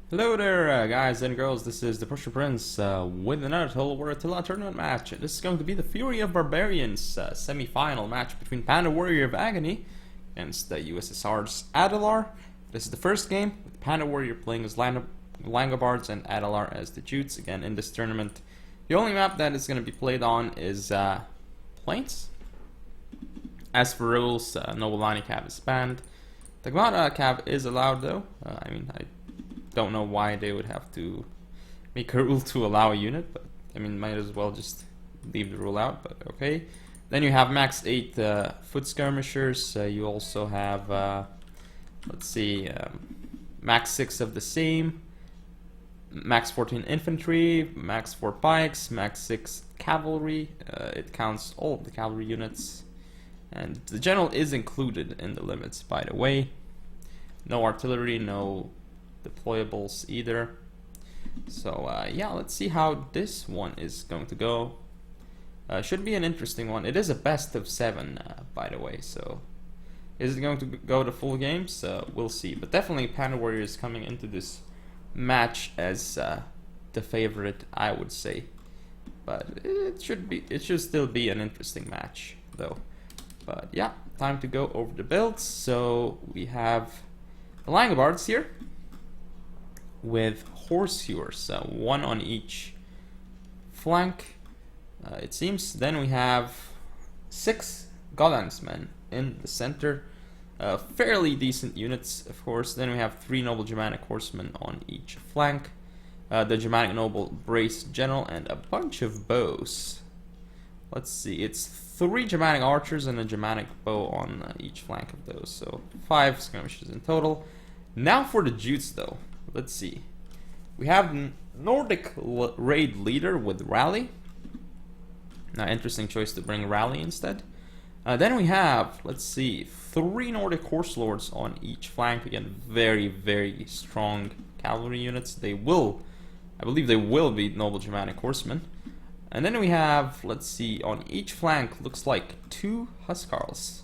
Hello there, guys and girls. This is the Pusher Prince with another Attila tournament match. This is going to be the Fury of Barbarians semi-final match between Panda Warrior of Agony against the USSR's Adalar. This is the first game, with Panda Warrior playing as Langobards and Adalar as the Jutes. Again, in this tournament, the only map that is going to be played on is Plains. As for rules, no Volani Cav is banned. Tagmata Cav is allowed though. I don't know why they would have to make a rule to allow a unit, but I mean, might as well just leave the rule out, but okay. Then you have max 8 foot skirmishers. You also have, let's see, max 6 of the same, max 14 infantry, max 4 pikes, max 6 cavalry. It counts all of the cavalry units, and the general is included in the limits, by the way. No artillery, no deployables either. So yeah, let's see how this one is going to go. Should be an interesting one. It is a best of 7, by the way, so is it going to go the full games? We'll see, but definitely Panda Warrior is coming into this match as the favorite, I would say, but it should still be an interesting match though. But yeah, time to go over the builds. So we have the Langobards here with Horsehewers, 1 on each flank, it seems. Then we have 6 Goddansmen in the center, fairly decent units, of course. Then we have 3 Noble Germanic Horsemen on each flank, the Germanic Noble Brace General, and a bunch of bows. Let's see, it's 3 Germanic Archers and a Germanic Bow on each flank of those, so 5 skirmishes in total. Now for the Jutes though. Let's see. We have Nordic Raid Leader with Rally. Interesting choice to bring Rally instead. Then we have, let's see, 3 Nordic Horse Lords on each flank. Again, very, very strong cavalry units. They will, I believe they will be Noble Germanic Horsemen. And then we have, let's see, on each flank, looks like 2 Huskarls.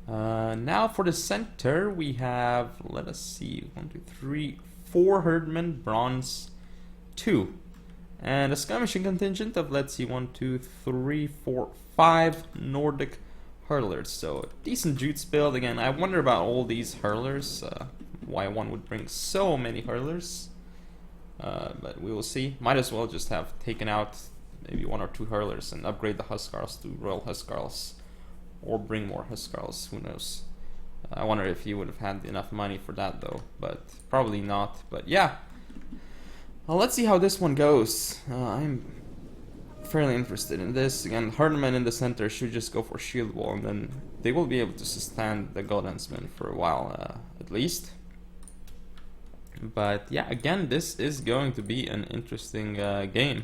Now for the center, we have, let us see, 1, 2, 3, 4 Herdmen, Bronze 2, and a skirmishing contingent of, let's see, 1, 2, 3, 4, 5 Nordic hurlers. So a decent Jutes build. Again, I wonder about all these hurlers, why one would bring so many hurlers, but we will see. Might as well just have taken out maybe 1 or 2 hurlers and upgrade the Huskarls to Royal Huskarls, or bring more Huskarls, who knows. I wonder if you would have had enough money for that though, but probably not. But yeah, well, let's see how this one goes. I'm fairly interested in this. Again, Herdmen in the center should just go for shield wall, and then they will be able to sustain the Goddansmen for a while, at least. But yeah, again, this is going to be an interesting game.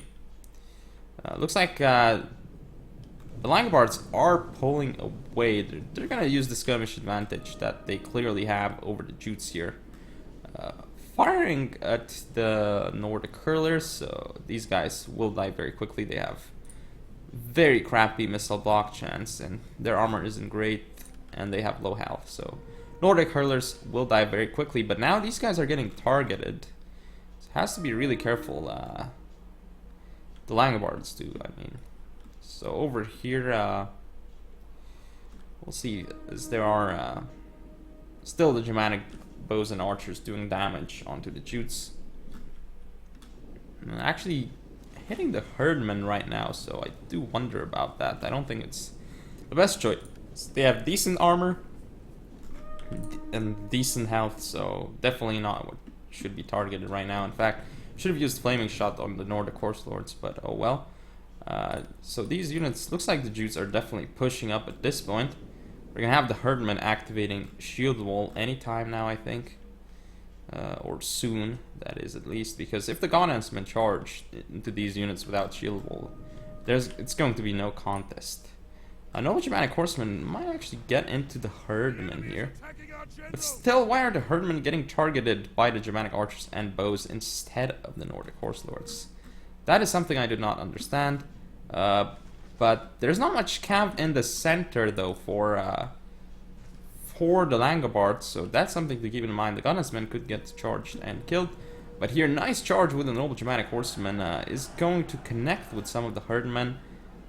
Looks like the Langobards are pulling away. They're going to use the skirmish advantage that they clearly have over the Jutes here. Firing at the Nordic hurlers, so these guys will die very quickly. They have very crappy missile block chance, and their armor isn't great, and they have low health. So Nordic hurlers will die very quickly, but now these guys are getting targeted. So it has to be really careful. The Langobards do, I mean. So over here, we'll see, as there are still the Germanic bows and archers doing damage onto the Jutes. Actually hitting the Herdmen right now, so I do wonder about that. I don't think it's the best choice. They have decent armor and decent health, so definitely not what should be targeted right now. In fact, should have used Flaming Shot on the Nordic Horse Lords, but oh well. So these units, looks like the Jutes are definitely pushing up at this point. We're gonna have the Herdmen activating Shield Wall anytime now, I think, or soon, that is, at least, because if the Goddansmen charge into these units without Shield Wall, it's going to be no contest. Noble Germanic Horsemen might actually get into the Herdmen here, but still, why are the Herdmen getting targeted by the Germanic Archers and Bows instead of the Nordic Horse Lords? That is something I do not understand, but there's not much cav in the center though for the Langobards, so that's something to keep in mind. The Goddansmen could get charged and killed, But here, nice charge with the Noble Germanic Horseman is going to connect with some of the Herdmen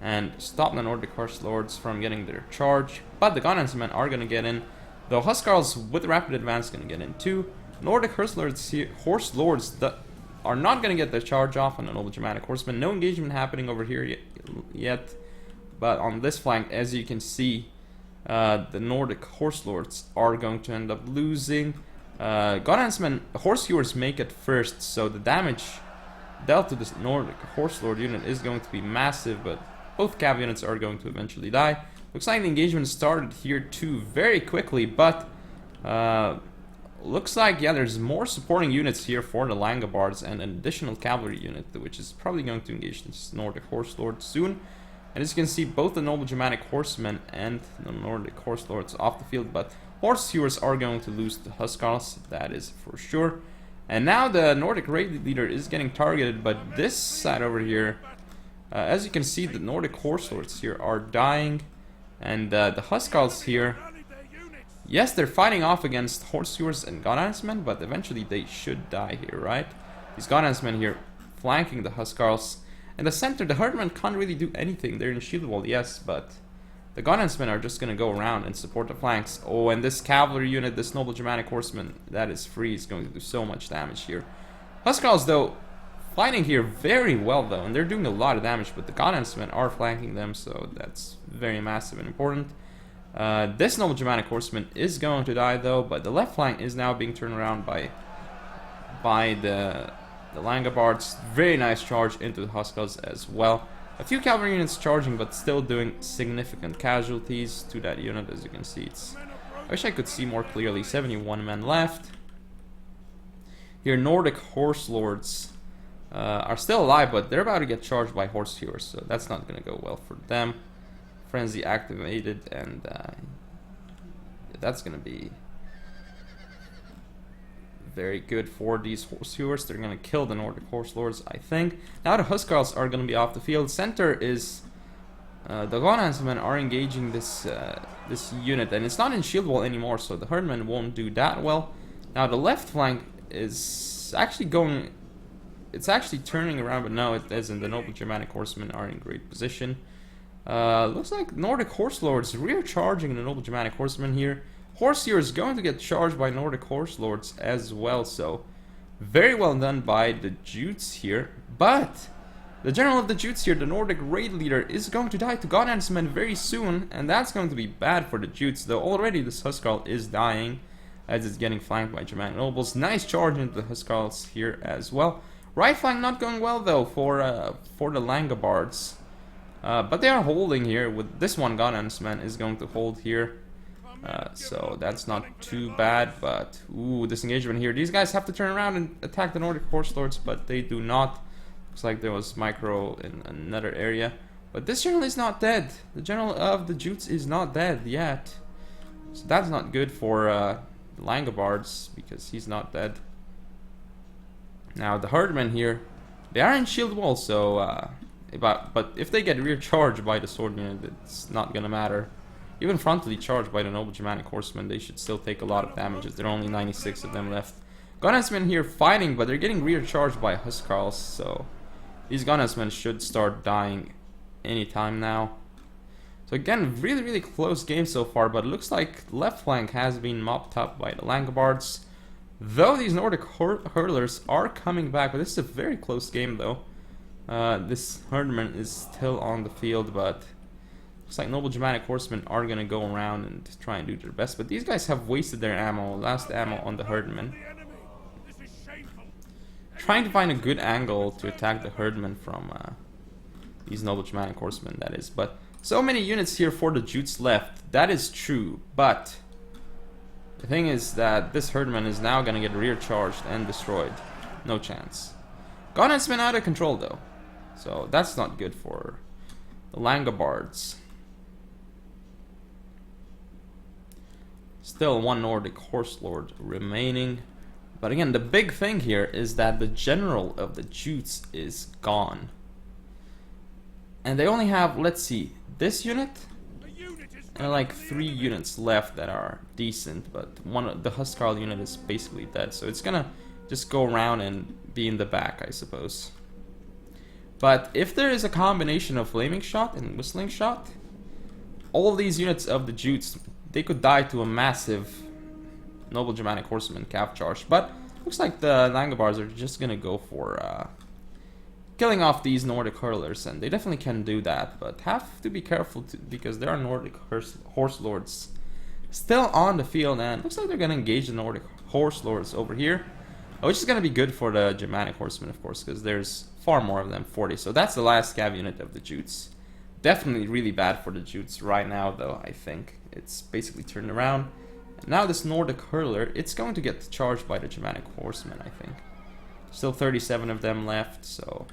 and stop the Nordic Horse Lords from getting their charge. But the Godhandsmen are going to get in. The Huskarls with rapid advance going to get in too. Nordic Horse Lords that are not going to get their charge off on the Noble Germanic Horseman. No engagement happening over here yet. But on this flank, as you can see, the Nordic Horse Lords are going to end up losing. Godhandsmen, Horse Hewers make it first, so the damage dealt to this Nordic Horse Lord unit is going to be massive, but both cav units are going to eventually die. Looks like the engagement started here too very quickly, but looks like, yeah, there's more supporting units here for the Langobards and an additional cavalry unit, which is probably going to engage this Nordic Horse Lord soon. And as you can see, both the Noble Germanic Horsemen and the Nordic Horse Lords off the field, but Horse Hewers are going to lose the Huskarls, that is for sure. And now the Nordic raid leader is getting targeted, but this side over here, as you can see, the Nordic Horse Lords here are dying. And the Huskarls here, yes, they're fighting off against Horse Hewers and Godhandsmen, but eventually they should die here, right? These Godhandsmen here flanking the Huskarls. In the center, the Herdmen can't really do anything. They're in shield wall, yes, but the Godhandsmen are just going to go around and support the flanks. Oh, and this cavalry unit, this Noble Germanic Horseman, that is free, is going to do so much damage here. Huskarls, though, fighting here very well, though, and they're doing a lot of damage, but the Godhandsmen are flanking them, so that's very massive and important. This Noble Germanic Horseman is going to die, though, but the left flank is now being turned around by the Langobards. Very nice charge into the Huskarls as well. A few cavalry units charging, but still doing significant casualties to that unit. As you can see, I wish I could see more clearly. 71 men left. Here, Nordic Horse Lords are still alive, but they're about to get charged by Horse Hewers, so that's not going to go well for them. Frenzy activated, and that's going to be very good for these Horse Hewers. They're going to kill the Nordic Horse Lords, I think. Now the Huskarls are going to be off the field. Center is the Godhandsmen are engaging this this unit, and it's not in shield wall anymore, so the Herdmen won't do that well. Now the left flank is actually going, it's actually turning around, but no, it isn't. The Noble Germanic Horsemen are in great position. Looks like Nordic Horse Lords rear charging the Noble Germanic Horsemen here. Horse here is going to get charged by Nordic Horse Lords as well, so very well done by the Jutes here. But the general of the Jutes here, the Nordic raid leader, is going to die to Godhandsmen very soon, and that's going to be bad for the Jutes, though already this Huskarl is dying as it's getting flanked by Germanic nobles. Nice charge into the Huskarls here as well. Right flank not going well, though, for the Langobards. But they are holding here. With this one, Godhandsman is going to hold here. So that's not too bad, but ooh, this engagement here. These guys have to turn around and attack the Nordic Horse Lords, but they do not. Looks like there was micro in another area. But this general is not dead. The general of the Jutes is not dead yet. So that's not good for the Langobards, because he's not dead. Now the Herdmen here, they are in shield wall, so but if they get rear charged by the sword unit, it's not gonna matter. Even frontally charged by the Noble Germanic Horsemen, they should still take a lot of damages. There are only 96 of them left. Godhandsmen here fighting, but they're getting rear charged by Huskarls, so these Godhandsmen should start dying anytime now. So again, really close game so far, but it looks like left flank has been mopped up by the Langobards. Though these Nordic hurlers are coming back, but this is a very close game though. This Herdman is still on the field, but looks like Noble Germanic Horsemen are gonna go around and try and do their best. But these guys have wasted their ammo, last ammo on the Herdman. Trying to find a good angle to attack the Herdman from these Noble Germanic Horsemen, that is. But so many units here for the Jutes left, that is true, but the thing is that this Herdman is now gonna get rear charged and destroyed. No chance. Godhandsmen out of control though, so that's not good for the Langobards. Still one Nordic Horse Lord remaining. But again, the big thing here is that the general of the Jutes is gone. And they only have, let's see, this unit and like 3 units left that are decent, but the Huskarl unit is basically dead. So it's gonna just go around and be in the back, I suppose. But if there is a combination of Flaming Shot and Whistling Shot, all of these units of the Jutes, they could die to a massive Noble Germanic Horseman cav charge. But looks like the Langobars are just gonna go for killing off these Nordic hurlers, and they definitely can do that, but have to be careful because there are Nordic horse lords still on the field, and looks like they're gonna engage the Nordic horse lords over here, which is gonna be good for the Germanic horsemen, of course, because there's far more of them, 40. So that's the last cav unit of the Jutes. Definitely really bad for the Jutes right now, though. I think it's basically turned around. And now this Nordic hurler, it's going to get charged by the Germanic horsemen, I think. Still 37 of them left, so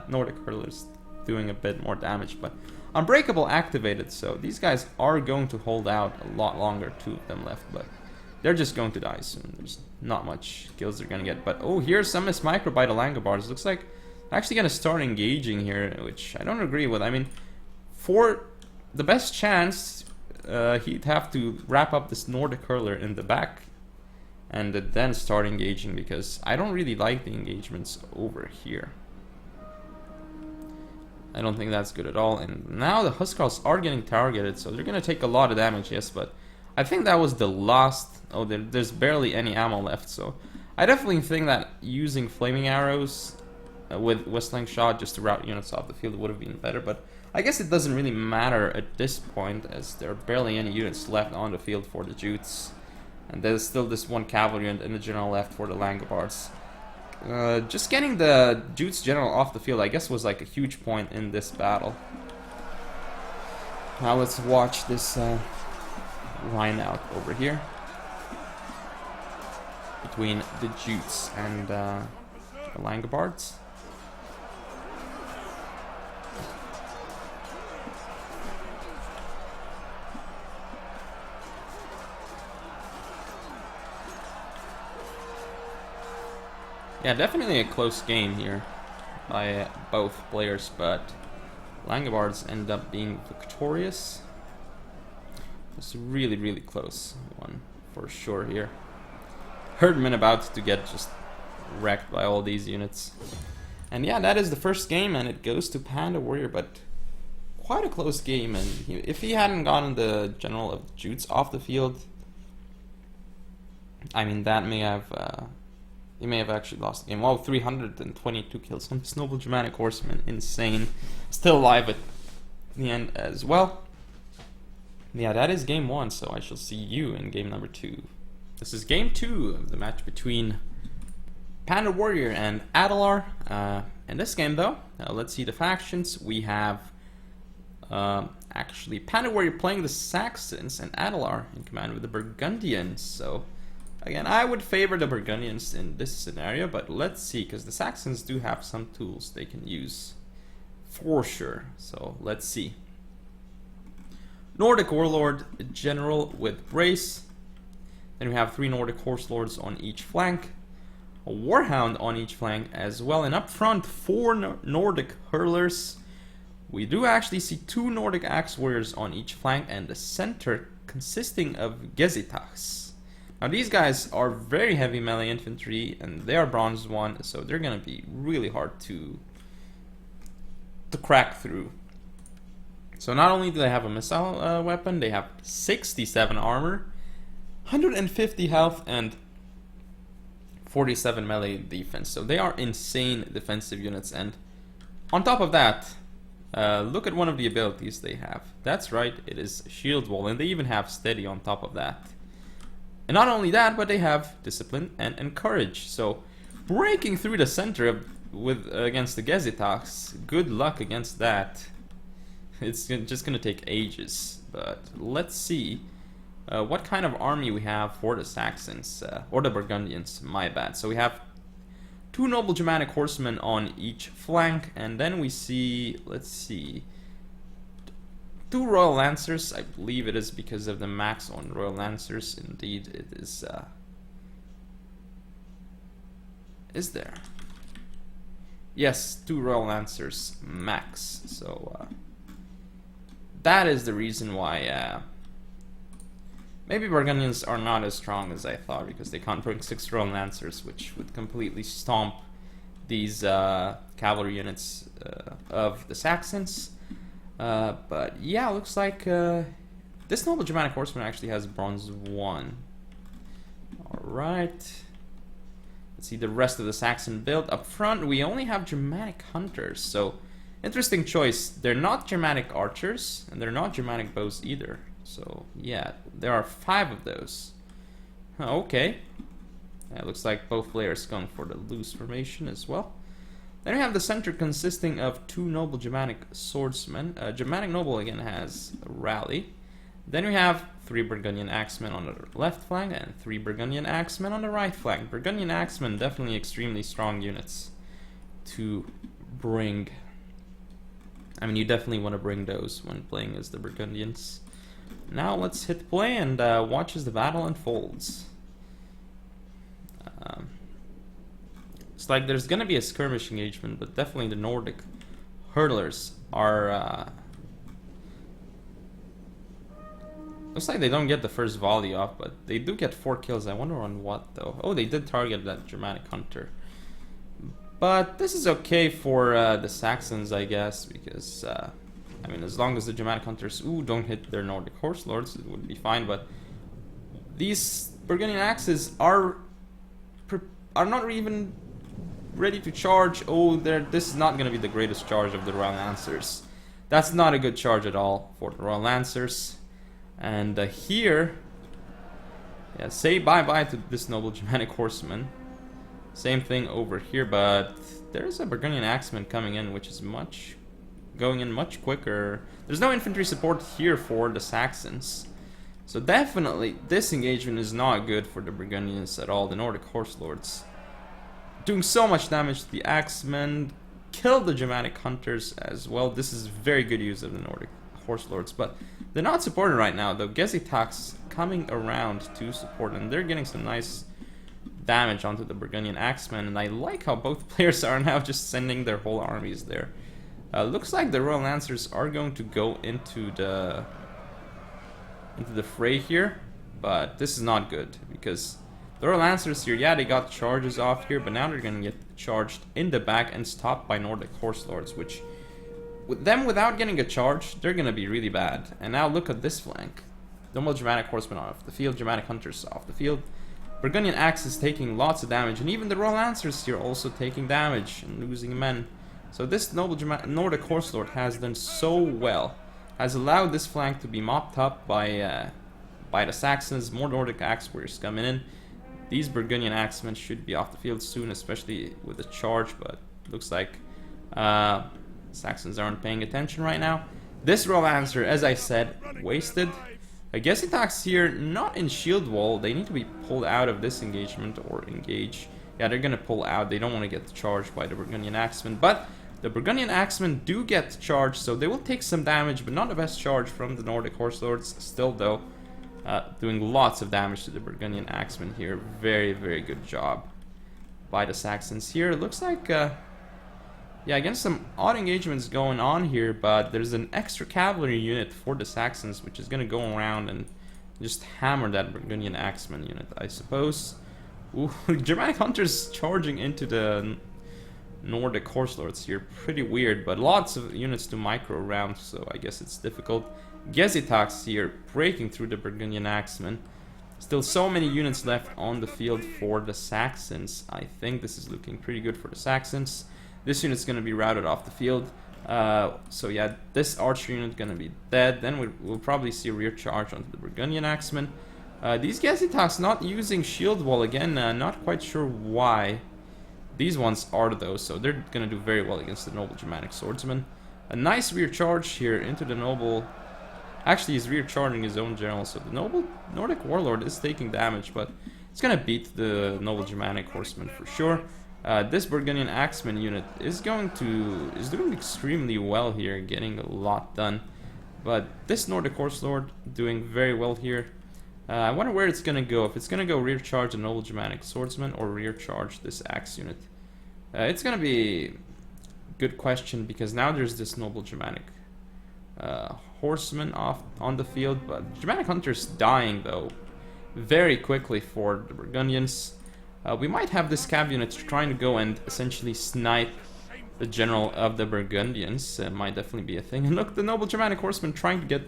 Nordic hurlers doing a bit more damage, but Unbreakable activated, so these guys are going to hold out a lot longer. 2 of them left, but they're just going to die soon. There's not much kills they're gonna get, but oh, here's some Miss Micro by the Langobars. Looks like they're actually gonna start engaging here, which I don't agree with. I mean, for the best chance, he'd have to wrap up this Nordic hurler in the back and then start engaging, because I don't really like the engagements over here. I don't think that's good at all. And now the Huskarls are getting targeted, so they're gonna take a lot of damage, yes, but I think that was the last. Oh, there's barely any ammo left, so I definitely think that using flaming arrows with Whistling Shot just to rout units off the field would have been better, but I guess it doesn't really matter at this point, as there are barely any units left on the field for the Jutes, and there's still this one cavalry unit in the general left for the Langobars. Just getting the Jutes general off the field, I guess, was like a huge point in this battle. Now let's watch this line out over here between the Jutes and the Langobars. Yeah, definitely a close game here by both players, but Langobars end up being victorious. It's a really, really close one for sure here. Herdman about to get just wrecked by all these units. And yeah, that is the first game, and it goes to Panda Warrior, but quite a close game. And if he hadn't gotten the general of Jutes off the field, I mean, that may have he may have actually lost the game. Wow, 322 kills on this Noble Germanic Horseman, insane. Still alive at the end as well. Yeah, that is game 1, so I shall see you in game number 2. This is game 2 of the match between Panda Warrior and Adalar. In this game, though, let's see the factions. We have actually Panda Warrior playing the Saxons and Adalar in command with the Burgundians. So again, I would favor the Burgundians in this scenario, but let's see, because the Saxons do have some tools they can use for sure. So let's see. Nordic Warlord General with Brace. Then we have 3 Nordic Horse Lords on each flank. A Warhound on each flank as well. And up front, 4 Nordic Hurlers. We do actually see 2 Nordic Axe Warriors on each flank, and the center consisting of Gezitachs. Now these guys are very heavy melee infantry, and they are bronze 1, so they're gonna be really hard to crack through. So not only do they have a missile weapon, they have 67 armor, 150 health, and 47 melee defense. So they are insane defensive units. And on top of that, look at one of the abilities they have. That's right, it is Shield Wall, and they even have Steady on top of that. And not only that, but they have Discipline and Encourage. So breaking through the center against the Gezitachs, good luck against that. It's just going to take ages, but let's see what kind of army we have for the Saxons, or the Burgundians, my bad. So we have 2 Noble Germanic Horsemen on each flank, and then we see, let's see, 2 Royal Lancers. I believe it is because of the max on Royal Lancers. Indeed, it is. Is there? Yes, 2 Royal Lancers max. So that is the reason why Maybe Burgundians are not as strong as I thought because they can't bring 6 Royal Lancers, which would completely stomp these cavalry units of the Saxons. But yeah, looks like this noble Germanic horseman actually has bronze 1. Alright. Let's see the rest of the Saxon build. Up front, we only have Germanic hunters, so interesting choice. They're not Germanic archers, and they're not Germanic bows either. So yeah, there are 5 of those. Okay. It looks like both players going for the loose formation as well. Then we have the center consisting of 2 noble Germanic swordsmen. Germanic noble again has a rally. Then we have 3 Burgundian axemen on the left flank and 3 Burgundian axemen on the right flank. Burgundian axemen definitely extremely strong units to bring. I mean, you definitely want to bring those when playing as the Burgundians. Now let's hit play and watch as the battle unfolds. It's like there's gonna be a skirmish engagement, but definitely the Nordic hurlers are looks like they don't get the first volley off, but they do get 4 kills. I wonder on what though. Oh, they did target that Germanic hunter. But this is okay for the Saxons, I guess, because I mean, as long as the Germanic hunters don't hit their Nordic horse lords, it would be fine. But these Burgundian axes are not even ready to charge. Oh, this is not going to be the greatest charge of the Royal Lancers. That's not a good charge at all for the Royal Lancers. And here, yeah, say bye-bye to this noble Germanic horseman. Same thing over here, but there's a Burgundian axeman coming in, which is going in much quicker. There's no infantry support here for the Saxons. So definitely, this engagement is not good for the Burgundians at all. The Nordic horse lords doing so much damage to the axemen, killed the Germanic hunters as well. This is very good use of the Nordic horse lords, but they're not supported right now, though. Gesitax coming around to support, and they're getting some nice damage onto the Burgundian axemen, and I like how both players are now just sending their whole armies there. Looks like the Royal Lancers are going to go into the fray here, but this is not good because the Royal Lancers here, yeah, they got charges off here, but now they're going to get charged in the back and stopped by Nordic horse lords, which with them without getting a charge, they're going to be really bad. And now look at this flank. Normal Germanic horsemen off the field, Germanic hunters off the field. Burgundian axes taking lots of damage, and even the Royal Lancers here also taking damage and losing men. So this noble Nordic horse lord has done so well, has allowed this flank to be mopped up by the Saxons. More Nordic axe warriors coming in. These Burgundian axemen should be off the field soon, especially with the charge, but looks like Saxons aren't paying attention right now. This Royal Lancer, as I said, wasted. I guess it attacks here, not in shield wall. They need to be pulled out of this engagement or engage. Yeah, they're gonna pull out. They don't want to get charged by the Burgundian axemen, but the Burgundian axemen do get charged, so they will take some damage, but not the best charge from the Nordic horse lords. Still, though, doing lots of damage to the Burgundian axemen here. Very, very good job by the Saxons here. It looks like, yeah, again, some odd engagements going on here, but there's an extra cavalry unit for the Saxons, which is going to go around and just hammer that Burgundian axeman unit, I suppose. Ooh, Germanic hunters charging into the Nordic horse lords here. Pretty weird, but lots of units to micro around, so I guess it's difficult. Gesitax here breaking through the Burgundian axemen. Still so many units left on the field for the Saxons. I think this is looking pretty good for the Saxons. This unit's going to be routed off the field. So yeah, this archer unit going to be dead. Then we'll probably see a rear charge onto the Burgundian axemen. These Gesitax not using shield wall again. Not quite sure why. These ones are though, so they're going to do very well against the noble Germanic swordsman. A nice rear charge here into the noble. Actually, he's rear charging his own general, so the noble Nordic warlord is taking damage, but it's going to beat the noble Germanic horseman for sure. This Burgundian axeman unit is doing extremely well here, getting a lot done. But this Nordic horse lord doing very well here. I wonder where it's gonna go. If it's gonna go rear charge the noble Germanic swordsman or rear charge this axe unit. It's gonna be a good question because now there's this noble Germanic horsemen off on the field, but Germanic Hunters dying though very quickly for the Burgundians. We might have this cav unit trying to go and essentially snipe the general of the Burgundians. Might definitely be a thing. And look, the noble Germanic horsemen trying to get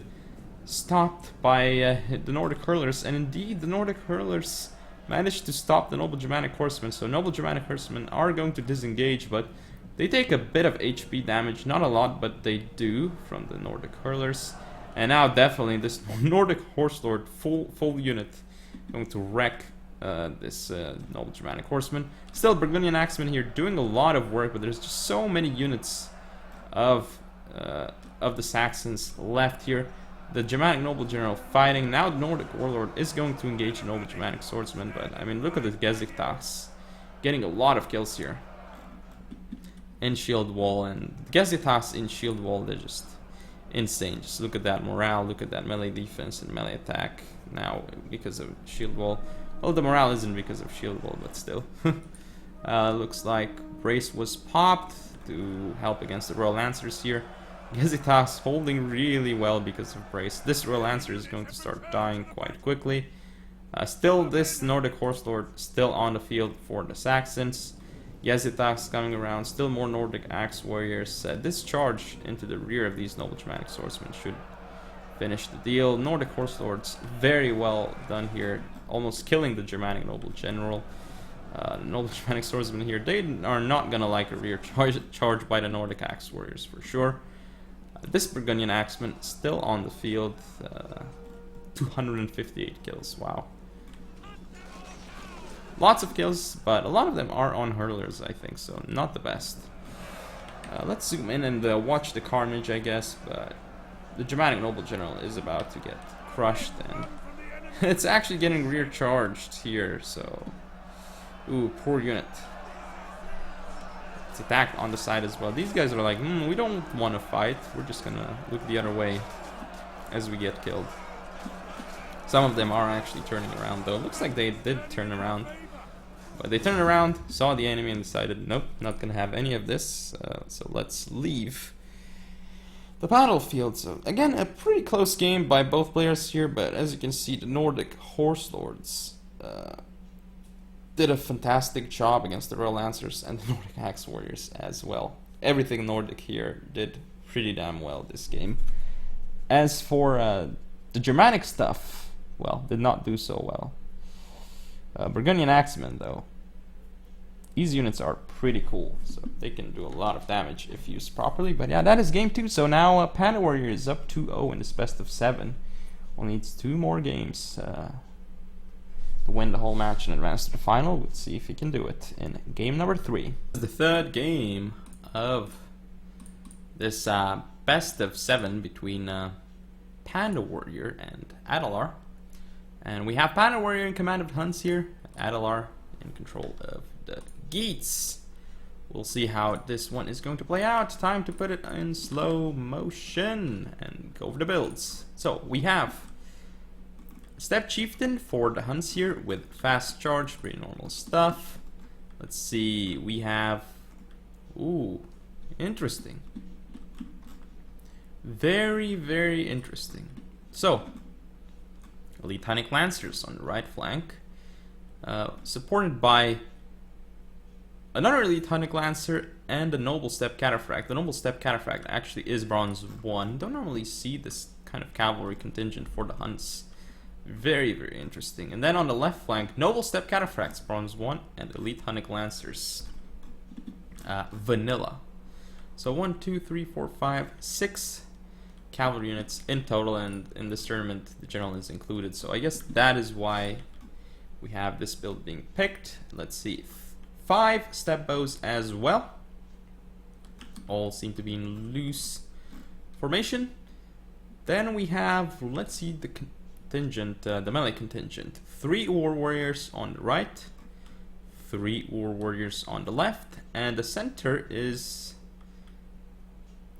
stopped by the Nordic hurlers, and indeed the Nordic hurlers managed to stop the noble Germanic horsemen. So noble Germanic horsemen are going to disengage, but they take a bit of HP damage, not a lot, but they do from the Nordic hurlers. And now definitely this Nordic horse lord full unit going to wreck this noble Germanic horseman. Still, Burgundian axemen here doing a lot of work, but there's just so many units of the Saxons left here. The Germanic noble general fighting. Now the Nordic warlord is going to engage the noble Germanic swordsman, but I mean, look at the Gezitas getting a lot of kills here in shield wall, and Gezitas in shield wall, they're just insane. Just look at that morale, look at that melee defense and melee attack now because of shield wall. Well, the morale isn't because of shield wall, but still. Looks like Brace was popped to help against the Royal Lancers here. Gezitas holding really well because of Brace. This Royal Lancer is going to start dying quite quickly. Still, this Nordic Horse Lord still on the field for the Saxons. Gezitas coming around, still more Nordic Axe Warriors. This charge into the rear of these Noble Germanic Swordsmen should finish the deal. Nordic Horse Lords, very well done here, almost killing the Germanic Noble General. The Noble Germanic Swordsmen here, they are not gonna like a rear charge by the Nordic Axe Warriors for sure. This Burgundian Axeman still on the field, 258 kills, wow. Lots of kills, but a lot of them are on hurlers, I think, so not the best. Let's zoom in and watch the carnage, I guess, but the Germanic Noble General is about to get crushed, and it's actually getting rear charged here, so... Ooh, poor unit. It's attacked on the side as well. These guys are like, we don't want to fight, we're just gonna look the other way as we get killed. Some of them are actually turning around though. Looks like they did turn around. But they turned around, saw the enemy and decided, nope, not gonna have any of this. So let's leave the battlefield. So again, a pretty close game by both players here, but as you can see, the Nordic Horse Lords did a fantastic job against the Royal Lancers and the Nordic Axe Warriors as well. Everything Nordic here did pretty damn well this game. As for the Germanic stuff, well, did not do so well. Burgundian Axemen, though, these units are pretty cool, so they can do a lot of damage if used properly. But yeah, that is game 2. So now Panda Warrior is up 2-0 in this best of 7. Only needs 2 more games to win the whole match and advance to the final. We'll see if he can do it in game number 3. The third game of this best of 7 between Panda Warrior and Adalar. And we have Panda Warrior in command of the Huns here, Adalar in control of the Geats. We'll see how this one is going to play out. Time to put it in slow motion and go over the builds. So we have Step Chieftain for the Huns here with fast charge, pretty normal stuff. Let's see, we have... Ooh, interesting. Very, very interesting. So, Elite Hunnic Lancers on the right flank, supported by another Elite Hunnic Lancer and a Noble Step Cataphract. The Noble Step Cataphract actually is bronze 1. Don't normally see this kind of cavalry contingent for the Huns. Very, very interesting. And then on the left flank, Noble Step Cataphracts, bronze 1, and Elite Hunnic Lancers, vanilla. So 1, 2, 3, 4, 5, 6 cavalry units in total, and in this tournament the general is included, so I guess that is why we have this build being picked. Let's see, 5 step bows as well, all seem to be in loose formation. Then we have, let's see, the contingent, the melee contingent, 3 war warriors on the right, 3 war warriors on the left, and the center is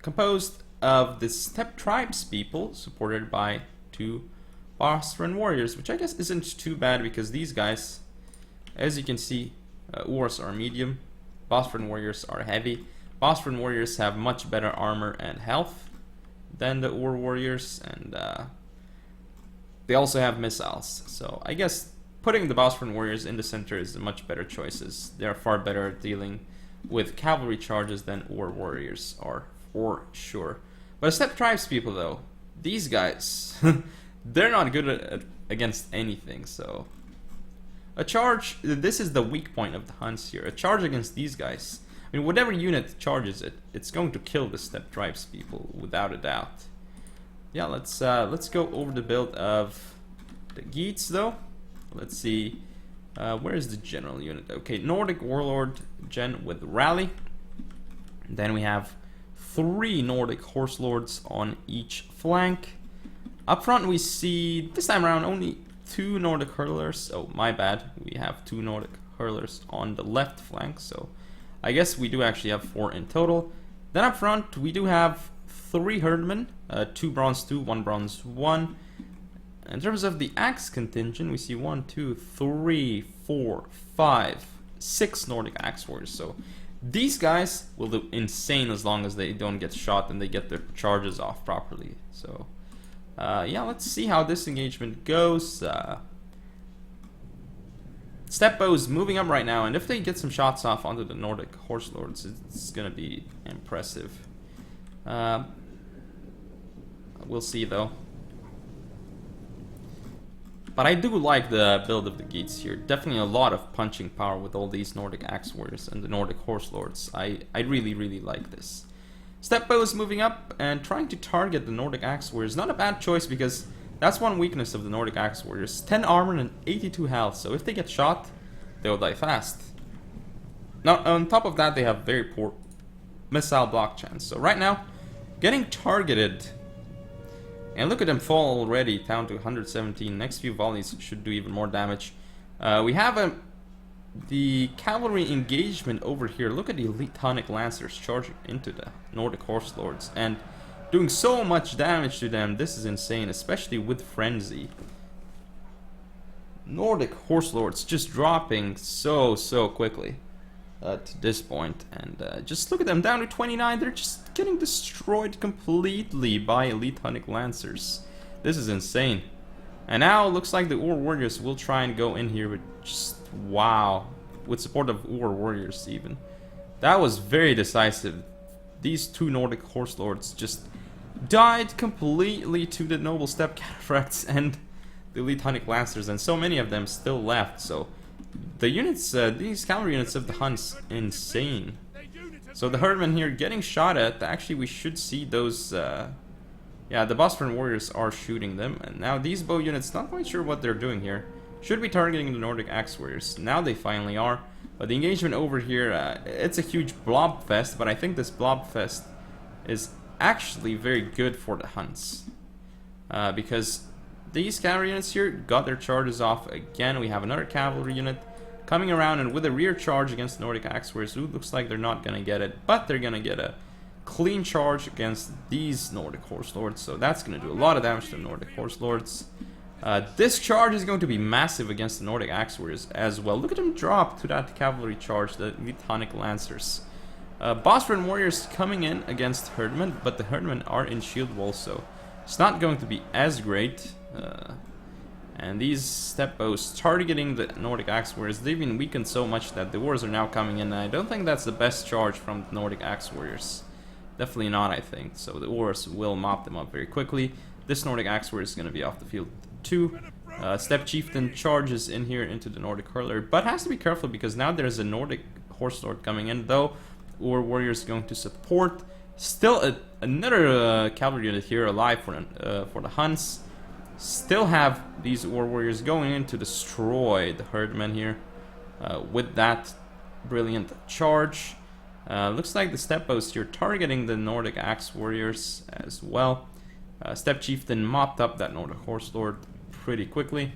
composed of the Steppe Tribes people, supported by 2 Bostran warriors, which I guess isn't too bad because these guys, as you can see, Urs are medium, Bostran warriors are heavy. Bostran warriors have much better armor and health, than the Ore Warriors, and they also have missiles. So I guess putting the Barbarian Warriors in the center is a much better choice. They are far better at dealing with cavalry charges than Ore Warriors are, for sure. But Steppe Tribes people, though, these guys, they're not good at against anything, so... A charge, this is the weak point of the Huns here. A charge against these guys, I mean, whatever unit charges it, it's going to kill the Steppe Tribes people, without a doubt. Yeah, let's go over the build of the Geats, though. Let's see, where is the general unit? Okay, Nordic Warlord Gen with Rally. Then we have 3 Nordic Horse Lords on each flank. Up front we see, this time around, only 2 Nordic Hurlers. Oh, my bad. We have 2 Nordic Hurlers on the left flank, so I guess we do actually have 4 in total. Then up front we do have 3 Herdmen, 2 Bronze 2, 1 Bronze 1. In terms of the Axe contingent, we see 1, 2, 3, 4, 5, 6 Nordic Axe Warriors. So these guys will do insane as long as they don't get shot and they get their charges off properly. So yeah, let's see how this engagement goes. Steppe Bow's moving up right now, and if they get some shots off onto the Nordic Horse Lords, it's gonna be impressive. We'll see though. But I do like the build of the Geats here. Definitely a lot of punching power with all these Nordic Axe Warriors and the Nordic Horse Lords. I really, really like this. Steppe Bow is moving up and trying to target the Nordic Axe Warriors. Not a bad choice, because that's one weakness of the Nordic Axe Warriors. 10 armor and 82 health, so if they get shot, they'll die fast. Now, on top of that, they have very poor missile block chance. So right now, getting targeted. And look at them fall already, down to 117. Next few volleys should do even more damage. We have the cavalry engagement over here. Look at the elite Tonic Lancers charging into the Nordic Horse Lords and doing so much damage to them. This is insane, especially with Frenzy. Nordic Horse Lords just dropping so quickly to this point. And just look at them, down to 29. They're just getting destroyed completely by elite Tonic Lancers. This is insane. And now it looks like the Ore Warriors will try and go in here with just, wow, with support of Ore Warriors even. That was very decisive. These 2 Nordic Horse Lords just died completely to the Noble Steppe Cataphracts and the elite Tonic Lancers, and so many of them still left. So the units, these cavalry units of the Huns, insane. So the Herdmen here getting shot at. Actually, we should see those... yeah, the Barbarian Warriors are shooting them. And now these bow units, not quite sure what they're doing here. Should be targeting the Nordic Axe Warriors. Now they finally are. But the engagement over here, it's a huge blob fest. But I think this blob fest is actually very good for the Huns. Because these cavalry units here got their charges off again. We have another cavalry unit coming around, and with a rear charge against the Nordic Axe Warriors, it looks like they're not going to get it. But they're going to get a clean charge against these Nordic Horse Lords, so that's going to do a lot of damage to the Nordic Horse Lords. This charge is going to be massive against the Nordic Axe Warriors as well. Look at them drop to that cavalry charge, the elite Tonic Lancers. Barbarian Warriors coming in against Herdmen, but the Herdmen are in shield wall, so it's not going to be as great. And these Steppe Bows targeting the Nordic Axe Warriors, they've been weakened so much that the Wars are now coming in, and I don't think that's the best charge from the Nordic Axe Warriors. Definitely not, I think. So the Wars will mop them up very quickly. This Nordic Axe Warrior is going to be off the field too. Steppe Chieftain charges in here into the Nordic Hurler, but has to be careful because now there's a Nordic Horse Lord coming in, though. Ore Warrior is going to support. Still another cavalry unit here alive for the Huns. Still have these Ore Warriors going in to destroy the Herdmen here with that brilliant charge. Looks like the Steppe Bows here targeting the Nordic Axe Warriors as well. Steppe Chieftain mopped up that Nordic Horse Lord pretty quickly.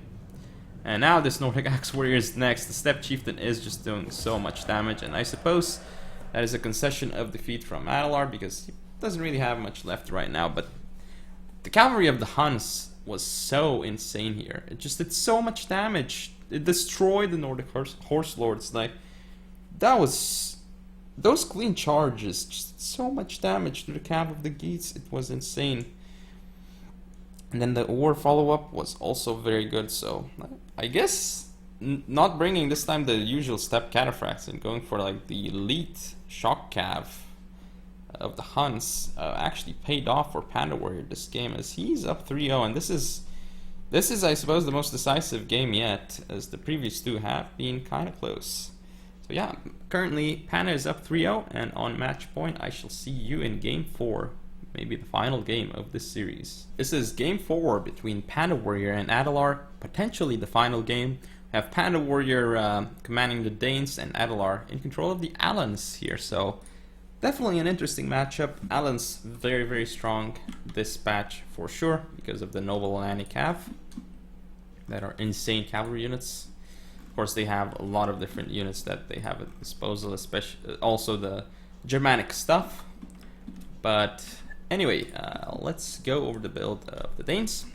And now this Nordic Axe Warrior is next. The Steppe Chieftain is just doing so much damage, and I suppose that is a concession of defeat from Adalar because he doesn't really have much left right now. But the cavalry of the Huns was so insane here. It just did so much damage. It destroyed the Nordic Horse Lords. Like, that was those clean charges, just so much damage to the camp of the Geats, it was insane. And then the Ro4 follow-up was also very good, so I guess not bringing this time the usual step cataphracts and going for like the elite shock cav of the Huns actually paid off for Panda Warrior this game, as he's up 3-0, and this is I suppose the most decisive game yet, as the previous two have been kind of close. So yeah, currently Panda is up 3-0, and on match point I shall see you in game 4, maybe the final game of this series. This is game 4 between Panda Warrior and Adalar, potentially the final game. We have Panda Warrior commanding the Danes and Adalar in control of the Alans here, so definitely an interesting matchup. Alan's very, very strong this patch for sure because of the Noble Alani Cav that are insane cavalry units. Of course, they have a lot of different units that they have at disposal, especially also the Germanic stuff. But anyway, let's go over the build of the Danes.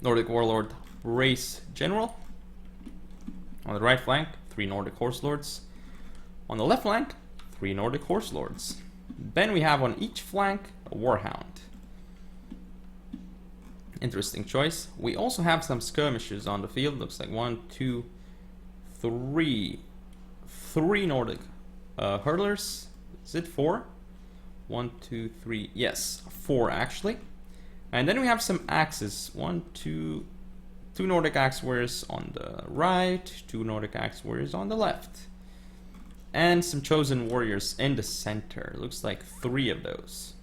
Nordic Warlord Race General. On the right flank, 3 Nordic Horse Lords. On the left flank, 3 Nordic Horse Lords. Then we have on each flank a Warhound. Interesting choice. We also have some skirmishers on the field. Looks like 1, 2, 3 Nordic hurlers. Is it 4? 1, 2, 3. Yes, 4 actually. And then we have some axes. 1, 2 Nordic axe warriors on the right, 2 Nordic axe warriors on the left. And some chosen warriors in the center. Looks like 3 of those.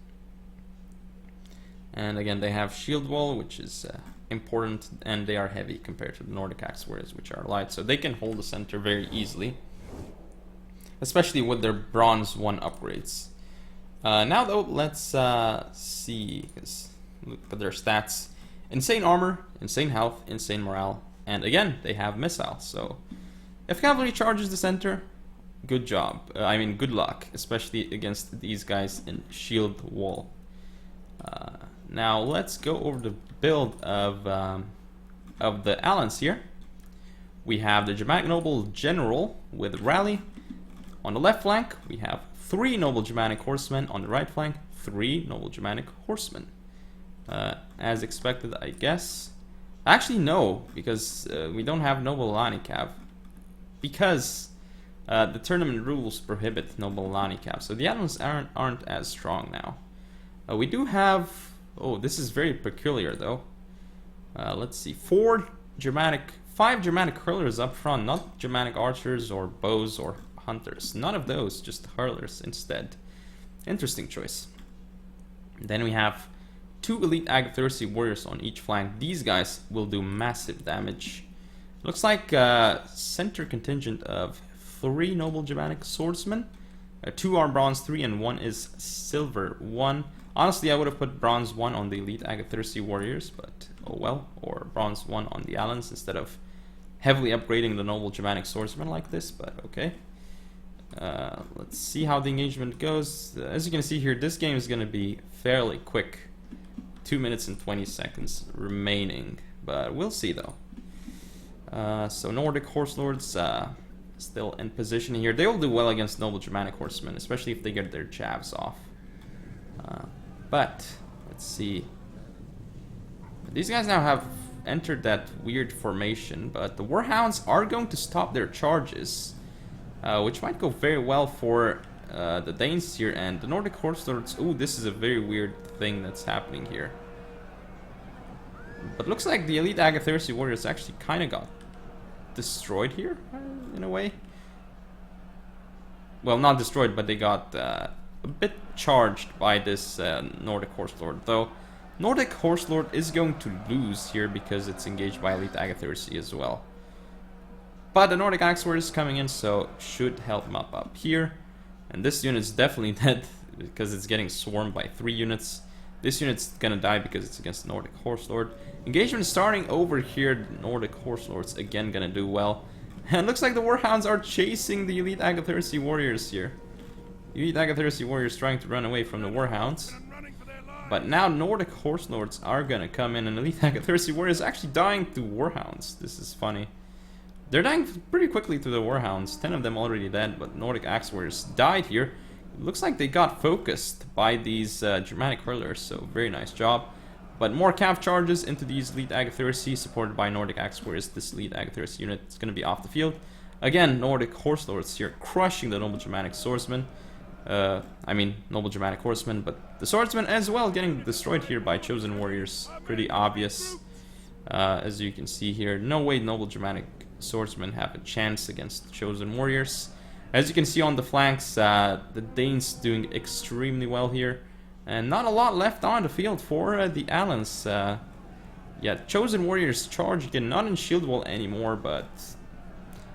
And again, they have shield wall, which is important, and they are heavy compared to the Nordic axe warriors, which are light, so they can hold the center very easily, especially with their bronze 1 upgrades. Now though, let's see, because look at their stats. Insane armor, insane health, insane morale, and again, they have missiles, so if cavalry charges the center, good job. I mean, good luck, especially against these guys in shield wall. Now let's go over the build of the Alans here. We have the Germanic Noble General with Rally. On the left flank, we have 3 Noble Germanic Horsemen. On the right flank, 3 Noble Germanic Horsemen. As expected, I guess. Actually, no, because we don't have Noble Alani Cav. Because the tournament rules prohibit Noble Alani Cav. So the Alans aren't as strong now. We do have... Oh, this is very peculiar though. Let's see. 5 Germanic hurlers up front. Not Germanic archers or bows or hunters. None of those, just hurlers instead. Interesting choice. Then we have 2 elite Agathyrsi warriors on each flank. These guys will do massive damage. Looks like center contingent of 3 noble Germanic swordsmen. 2 are bronze 3 and 1 is silver 1. Honestly, I would have put bronze 1 on the elite Agathyrsi warriors, but oh well. Or bronze 1 on the Alans instead of heavily upgrading the noble Germanic swordsmen like this, but okay. Let's see how the engagement goes. As you can see here, this game is going to be fairly quick. 2 minutes and 20 seconds remaining, but we'll see though. So Nordic Horse Lords still in position here. They will do well against noble Germanic horsemen, especially if they get their jabs off. But let's see. These guys now have entered that weird formation, but the Warhounds are going to stop their charges, which might go very well for the Danes here. And the Nordic Horse Lords, ooh, this is a very weird thing that's happening here. But looks like the elite Agathyrsi warriors actually kind of got destroyed here, in a way. Well, not destroyed, but they got a bit charged by this Nordic Horse Lord. Though Nordic Horse Lord is going to lose here because it's engaged by elite Agathyrsi as well. But the Nordic Axe Warrior is coming in, so should help him up here. And this unit's definitely dead because it's getting swarmed by 3 units. This unit's gonna die because it's against the Nordic Horse Lord. Engagement starting over here. The Nordic Horse Lord's again gonna do well. And it looks like the Warhounds are chasing the elite Agathyrsi warriors here. Elite Agathyrsi warriors trying to run away from the Warhounds. But now Nordic Horse Lords are gonna come in, and elite Agathyrsi warriors actually dying to Warhounds. This is funny. They're dying pretty quickly to the Warhounds. 10 of them already dead, but Nordic Axe Warriors died here. It looks like they got focused by these Germanic hurlers, so very nice job. But more cav charges into these elite Agathyrsi, supported by Nordic Axe Warriors. This elite Agathyrsi unit is going to be off the field. Again, Nordic Horse Lords here crushing the Noble Germanic Swordsmen. Noble Germanic Horsemen, but the Swordsmen as well getting destroyed here by Chosen Warriors. Pretty obvious. As you can see here, no way Noble Germanic Swordsmen have a chance against Chosen Warriors. As you can see on the flanks, the Danes doing extremely well here. And not a lot left on the field for the Alans. Yeah, Chosen Warriors charge again, not in shield wall anymore, but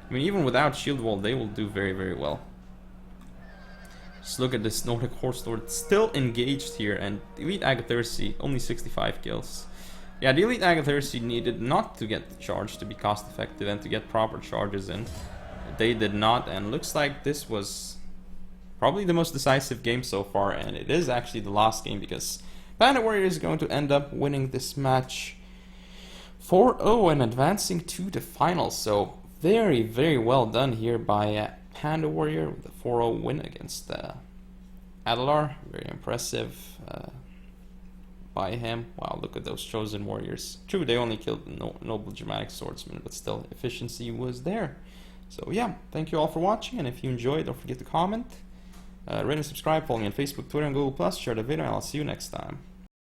I mean, even without shield wall, they will do very, very well. Just look at this Nordic Horse Lord still engaged here, and Elite Agathyrsi only 65 kills. Yeah, the Elite Agathyrsi needed not to get the charge to be cost effective and to get proper charges in. They did not, and looks like this was probably the most decisive game so far, and it is actually the last game because Panda Warrior is going to end up winning this match 4-0 and advancing to the finals. So very, very well done here by Panda Warrior with a 4-0 win against Adalar. Very impressive by him. Wow, look at those Chosen Warriors. True, they only killed the Noble Germanic Swordsman, but still, efficiency was there. So yeah, thank you all for watching, and if you enjoyed, don't forget to comment, rate and subscribe, follow me on Facebook, Twitter, and Google+, share the video, and I'll see you next time.